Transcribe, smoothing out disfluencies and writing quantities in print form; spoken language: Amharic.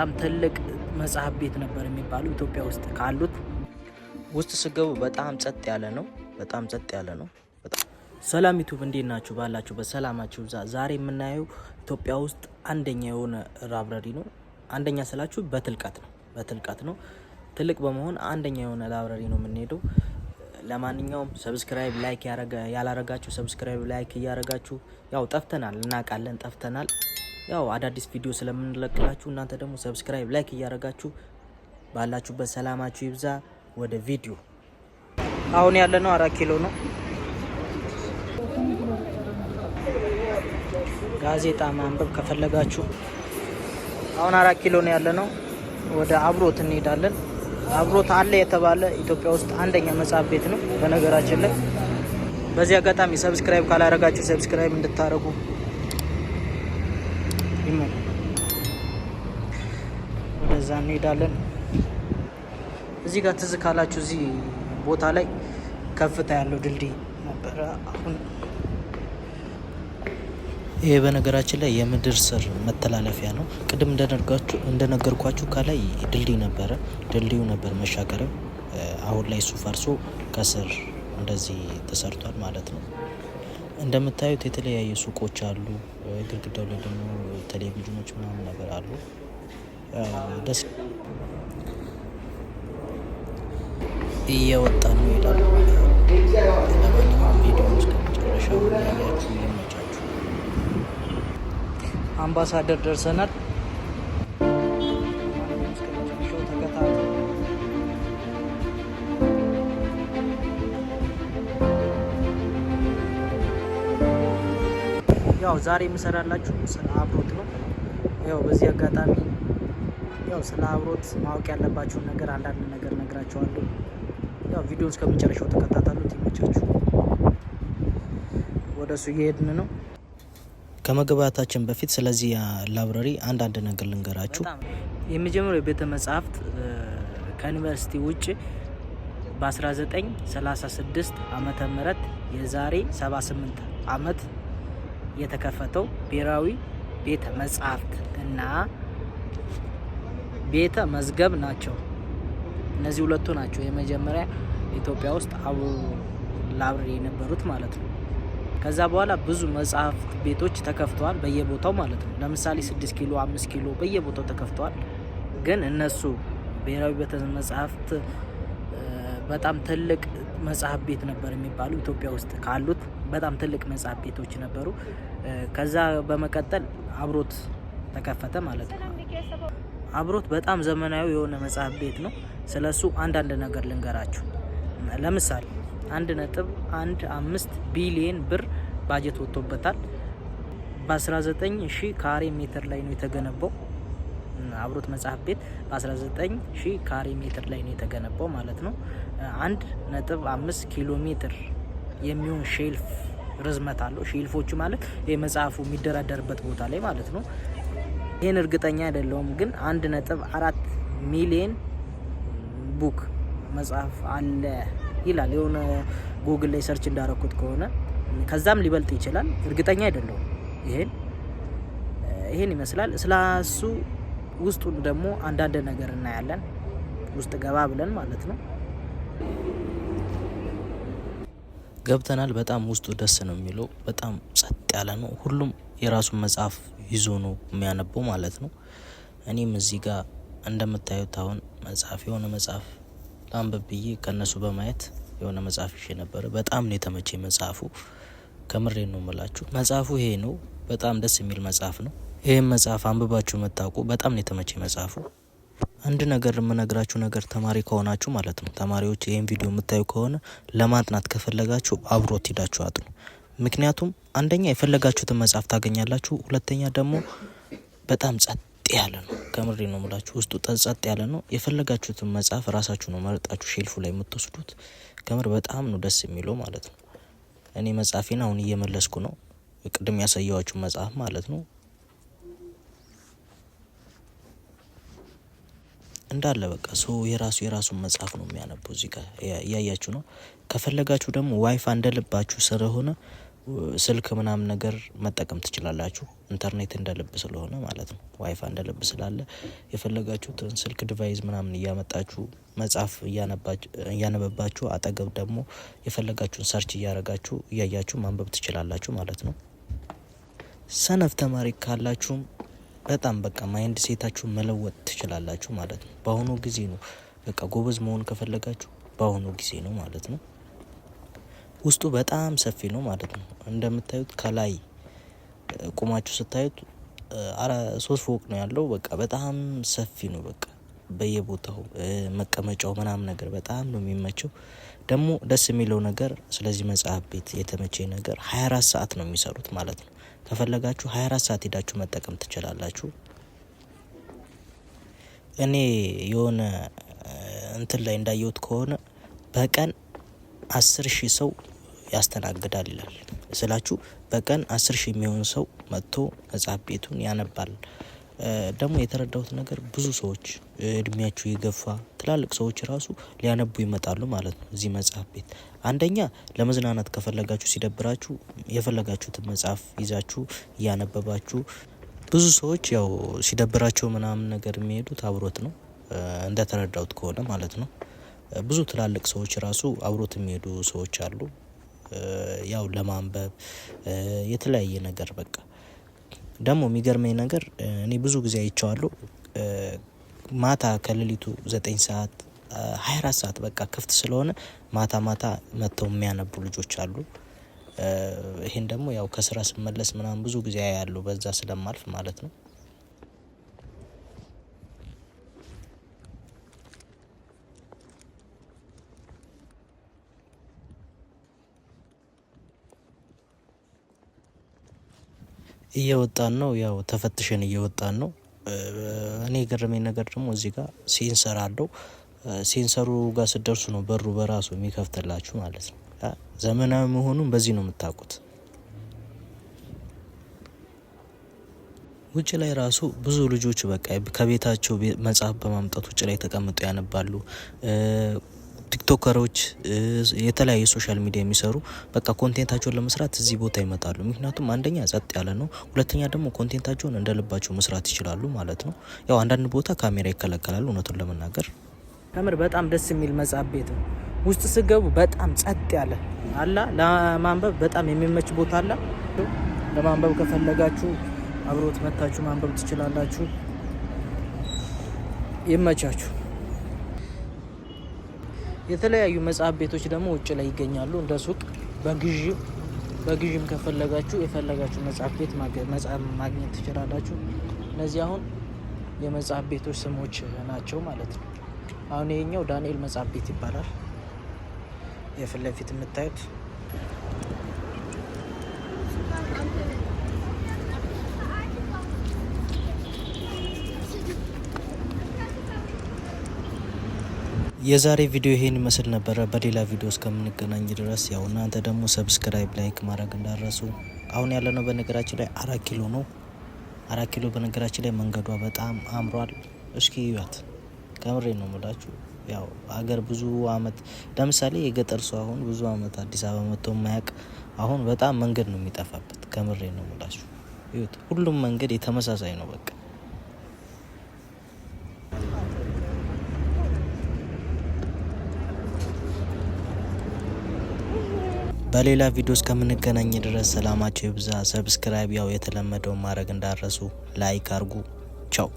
በጣም ትልቅ መጽሐፍ ቤት ነበር የሚባሉ ኢትዮጵያ ውስጥ ካሉት ውስጥ ስገቡ በጣም ጸጥ ያለ ነው። ሰላም ዩቲዩብ እንዴት ናችሁ? ባላችሁ በሰላማችሁ ዛሬ የምናየው ኢትዮጵያ ውስጥ አንደኛ የሆነ ላይብረሪ ነው። አንደኛ ስላችሁ በትልቀት ነው። ትልቅ በመሆን አንደኛ የሆነ ላይብረሪ ነው የምንሄደው። ለማንኛውም ሰብስክራይብ ላይክ ያላረጋችሁ ሰብስክራይብ ላይክ እያረጋችሁ ያው ጠፍተናል፣ እናውቃለን ጠፍተናል። ያው አዳዲስ ቪዲዮ ስለምንለቅላችሁ እናንተ ደግሞ ሰብስክራይብ ላይክ እያረጋችሁ ባላችሁበት ሰላማችሁ ይብዛ። ወደ ቪዲዮ አሁን ያለነው 4 ኪሎ ነው። ጋዜጣ ማንበብ ከፈለጋችሁ አሁን 4 ኪሎ ነው ያለነው። ወደ አብሮት እንሄዳለን። አብሮት አለ የተባለ ኢትዮጵያ ውስጥ አንደኛ መጽሐፍ ቤት ነው። በነገራችን ላይ በዚህ አጋጣሚ ሰብስክራይብ ካላረጋችሁ ሰብስክራይብ እንድታረጉ ይመን። ወደዛ እንሄዳለን። እዚህ ጋር ትዝ ካላችሁ እዚህ ቦታ ላይ ከፍታ ያለው ድልድይ ነበረ። አሁን ይሄ በነገራችን ላይ የምድር ስር መተላለፊያ ነው። ቅድም እንደነገርኳችሁ ከላይ ድልድይ ነበረ፣ ድልድዩ ነበር መሻገሪያው። አሁን ላይ እሱ ፈርሶ ከስር እንደዚህ ተሰርቷል ማለት ነው። እንደምታዩት የተለያዩ ሱቆች አሉ። ግድግዳው ላይ ደግሞ ቴሌቪዥኖች ምናምን ነገር አሉ። ደስ እየወጣ ነው ይላል። ለማንኛውም ቪዲዮ እስከ መጨረሻው ያያችሁ ይመቻችሁ። አምባሳደር ደርሰናል። ያው ዛሬ የምሰራላችሁ ስለ አብሮት ነው። ያው በዚህ አጋጣሚ ያው ስለ አብሮት ማወቅ ያለባችሁን ነገር አንዳንድ ነገር ነግራችኋለሁ። ያው ቪዲዮውን እስከመጨረሻው ተከታተሉት። ይመቻችሁ። ወደሱ እየሄድን ነው። ከመግባታችን በፊት ስለዚህ ላይብረሪ አንዳንድ ነገር ልንገራችሁ። የመጀመሪያው ቤተ መጻሕፍት ከዩኒቨርሲቲ ውጭ በ1936 ዓመተ ምህረት የዛሬ 78 ዓመት የተከፈተው ብሔራዊ ቤተ መጻሕፍት እና ቤተ መዝገብ ናቸው። እነዚህ ሁለቱ ናቸው የመጀመሪያ ኢትዮጵያ ውስጥ ላይብረሪ የነበሩት ማለት ነው። ከዛ በኋላ ብዙ መጽሐፍት ቤቶች ተከፍተዋል በየቦታው ማለት ነው። ለምሳሌ 6 ኪሎ 5 ኪሎ በየቦታው ተከፍተዋል። ግን እነሱ ብሔራዊ ቤተ መጻሕፍት በጣም ትልቅ መጽሐፍ ቤት ነበር የሚባሉ ኢትዮጵያ ውስጥ ካሉት በጣም ትልቅ መጽሐፍ ቤቶች ነበሩ። ከዛ በመቀጠል አብሮት ተከፈተ ማለት ነው። አብሮት በጣም ዘመናዊ የሆነ መጽሐፍ ቤት ነው። ስለሱ አንዳንድ ነገር ልንገራችሁ። ለምሳሌ 1.15 ቢሊዮን ብር ባጀት ወጥቶበታል። በ19,000 ካሬ ሜትር ላይ ነው የተገነባው። አብሮት መጽሐፍ ቤት በ19,000 ካሬ ሜትር ላይ ነው የተገነባው ማለት ነው። 1.5 ኪሎ ሜትር የሚሆን ሼልፍ ርዝመት አለው። ሼልፎቹ ማለት የመጽሐፉ የሚደረደርበት ቦታ ላይ ማለት ነው። ይህን እርግጠኛ አይደለሁም፣ ግን 1.4 ሚሊዮን ቡክ መጽሐፍ አለ ይላል። የሆነ ጉግል ላይ ሰርች እንዳረኩት ከሆነ ከዛም ሊበልጥ ይችላል። እርግጠኛ አይደለሁም። ይሄን ይመስላል። ስለሱ ውስጡን ደግሞ አንዳንድ ነገር እናያለን። ውስጥ ገባ ብለን ማለት ነው። ገብተናል። በጣም ውስጡ ደስ ነው የሚለው። በጣም ጸጥ ያለ ነው። ሁሉም የራሱን መጽሐፍ ይዞ ነው የሚያነበው ማለት ነው። እኔም እዚህ ጋር እንደምታዩት አሁን የሆነ መጽሐፍ ላንብብ ብዬ ከነሱ በማየት የሆነ መጽሐፍ ይዤ ነበረ። በጣም ነው የተመቸኝ መጽሐፉ። ከምሬ ነው የምላችሁ። መጽሐፉ ይሄ ነው። በጣም ደስ የሚል መጽሐፍ ነው። ይሄን መጽሐፍ አንብባችሁ መታውቁ። በጣም ነው የተመቸኝ መጽሐፉ። አንድ ነገር የምነግራችሁ ነገር ተማሪ ከሆናችሁ ማለት ነው፣ ተማሪዎች ይሄን ቪዲዮ የምታዩ ከሆነ ለማጥናት ከፈለጋችሁ አብሮት ሂዳችሁ አጥኑ። ምክንያቱም አንደኛ የፈለጋችሁትን መጽሐፍ ታገኛላችሁ፣ ሁለተኛ ደግሞ በጣም ጸጥ ያለ ነው። ከምሬ ነው የምላችሁ። ውስጡ ጸጥ ያለ ነው። የፈለጋችሁትን መጽሐፍ ራሳችሁ ነው መርጣችሁ ሼልፉ ላይ የምትወስዱት። ከምር በጣም ነው ደስ የሚለው ማለት ነው። እኔ መጽሐፌን አሁን እየመለስኩ ነው። ቅድም ያሳየዋችሁ መጽሐፍ ማለት ነው። እንዳለ በቃ ሰው የራሱን መጽሐፍ ነው የሚያነበው። እዚህ ጋር እያያችሁ ነው። ከፈለጋችሁ ደግሞ ዋይፋይ እንደልባችሁ ስለሆነ ስልክ ምናምን ነገር መጠቀም ትችላላችሁ። ኢንተርኔት እንደ ልብ ስለሆነ ማለት ነው። ዋይፋይ እንደ ልብ ስላለ የፈለጋችሁትን ስልክ ዲቫይስ ምናምን እያመጣችሁ መጽሐፍ እያነበባችሁ አጠገብ ደግሞ የፈለጋችሁን ሰርች እያረጋችሁ እያያችሁ ማንበብ ትችላላችሁ ማለት ነው። ሰነፍ ተማሪ ካላችሁም በጣም በቃ ማይንድ ሴታችሁን መለወጥ ትችላላችሁ ማለት ነው። በአሁኑ ጊዜ ነው በቃ ጎበዝ መሆን ከፈለጋችሁ በአሁኑ ጊዜ ነው ማለት ነው። ውስጡ በጣም ሰፊ ነው ማለት ነው። እንደምታዩት ከላይ ቁማችሁ ስታዩት 3 ፎቅ ነው ያለው። በቃ በጣም ሰፊ ነው። በቃ በየቦታው መቀመጫው ምናምን ነገር በጣም ነው የሚመቸው። ደግሞ ደስ የሚለው ነገር ስለዚህ መጽሐፍ ቤት የተመቸኝ ነገር 24 ሰዓት ነው የሚሰሩት ማለት ነው። ከፈለጋችሁ 24 ሰዓት ሄዳችሁ መጠቀም ትችላላችሁ። እኔ የሆነ እንትን ላይ እንዳየሁት ከሆነ በቀን 10,000 ሰው ያስተናግዳል ይላል። ስላችሁ በቀን 10,000 የሚሆን ሰው መጥቶ መጽሐፍ ቤቱን ያነባል። ደግሞ የተረዳሁት ነገር ብዙ ሰዎች እድሜያችሁ የገፋ ትላልቅ ሰዎች ራሱ ሊያነቡ ይመጣሉ ማለት ነው እዚህ መጽሐፍ ቤት። አንደኛ ለመዝናናት ከፈለጋችሁ ሲደብራችሁ የፈለጋችሁትን መጽሐፍ ይዛችሁ እያነበባችሁ፣ ብዙ ሰዎች ያው ሲደብራቸው ምናምን ነገር የሚሄዱት አብሮት ነው እንደተረዳሁት ከሆነ ማለት ነው። ብዙ ትላልቅ ሰዎች ራሱ አብሮት የሚሄዱ ሰዎች አሉ። ያው ለማንበብ የተለያየ ነገር በቃ። ደግሞ የሚገርመኝ ነገር እኔ ብዙ ጊዜ አይቼዋለሁ። ማታ ከሌሊቱ 9 ሰዓት 24 ሰዓት በቃ ክፍት ስለሆነ ማታ መጥተው የሚያነቡ ልጆች አሉ። ይሄን ደግሞ ያው ከስራ ስመለስ ምናምን ብዙ ጊዜ ያያለሁ በዛ ስለማልፍ ማለት ነው። እየወጣን ነው፣ ያው ተፈትሸን እየወጣን ነው። እኔ የገረመኝ ነገር ደግሞ እዚህ ጋር ሴንሰር አለው። ሴንሰሩ ጋር ስትደርሱ ነው በሩ በራሱ የሚከፍትላችሁ ማለት ነው። ዘመናዊ መሆኑን በዚህ ነው የምታውቁት። ውጭ ላይ ራሱ ብዙ ልጆች በቃ ከቤታቸው መጽሐፍ በማምጣት ውጭ ላይ ተቀምጠው ያነባሉ። ቲክቶከሮች፣ የተለያዩ ሶሻል ሚዲያ የሚሰሩ በቃ ኮንቴንታቸውን ለመስራት እዚህ ቦታ ይመጣሉ። ምክንያቱም አንደኛ ጸጥ ያለ ነው፣ ሁለተኛ ደግሞ ኮንቴንታቸውን እንደ ልባቸው መስራት ይችላሉ ማለት ነው። ያው አንዳንድ ቦታ ካሜራ ይከለከላሉ እውነቱን ለመናገር። ከምር በጣም ደስ የሚል መጽሐፍ ቤት ነው። ውስጥ ስገቡ በጣም ጸጥ ያለ አላ ለማንበብ በጣም የሚመች ቦታ አለ። ለማንበብ ከፈለጋችሁ አብሮት መታችሁ ማንበብ ትችላላችሁ። ይመቻችሁ። የተለያዩ መጽሐፍ ቤቶች ደግሞ ውጭ ላይ ይገኛሉ እንደ ሱቅ። በግዥም ከፈለጋችሁ የፈለጋችሁ መጽሐፍ ቤት መጽሐፍ ማግኘት ትችላላችሁ። እነዚህ አሁን የመጽሐፍ ቤቶች ስሞች ናቸው ማለት ነው። አሁን ይሄኛው ዳንኤል መጽሐፍ ቤት ይባላል። የፊት ለፊት የምታዩት የዛሬ ቪዲዮ ይሄን ይመስል ነበረ። በሌላ ቪዲዮ እስከምንገናኝ ድረስ ያው እናንተ ደግሞ ሰብስክራይብ፣ ላይክ ማድረግ እንዳረሱ። አሁን ያለነው በነገራችን ላይ 4 ኪሎ ነው። 4 ኪሎ በነገራችን ላይ መንገዷ በጣም አምሯል። እስኪ ይዋት፣ ከምሬ ነው የምላችሁ። ያው አገር ብዙ አመት ለምሳሌ የገጠር ሰው አሁን ብዙ አመት አዲስ አበባ መጥቶ የማያውቅ አሁን በጣም መንገድ ነው የሚጠፋበት። ከምሬ ነው የምላችሁ። ይሁት ሁሉም መንገድ የተመሳሳይ ነው በቃ። በሌላ ቪዲዮ እስከምንገናኝ ድረስ ሰላማችሁ ይብዛ። ሰብስክራይብ ያው የተለመደው ማድረግ እንዳረሱ፣ ላይክ አርጉ። ቻው።